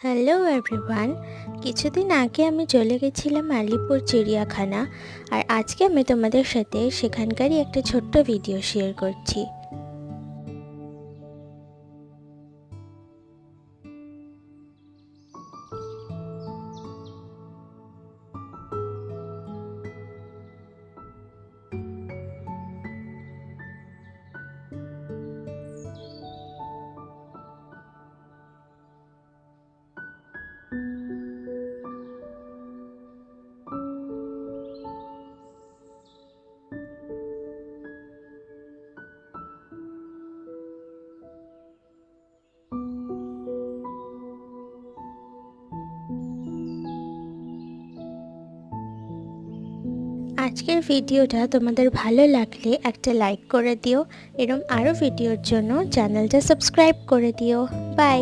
Hello everyone. কিছুদিন আগে আমি চলে গেছিলাম আলিপুর চিড়িয়াখানা, আর আজকে আমি তোমাদের সাথে সেখানকারই একটা ছোট্ট ভিডিও শেয়ার করছি। আজকের ভিডিওটা তোমাদের ভালো লাগলে একটা লাইক করে দিও, এরকম আরও ভিডিওর জন্য চ্যানেলটা সাবস্ক্রাইব করে দিও। বাই।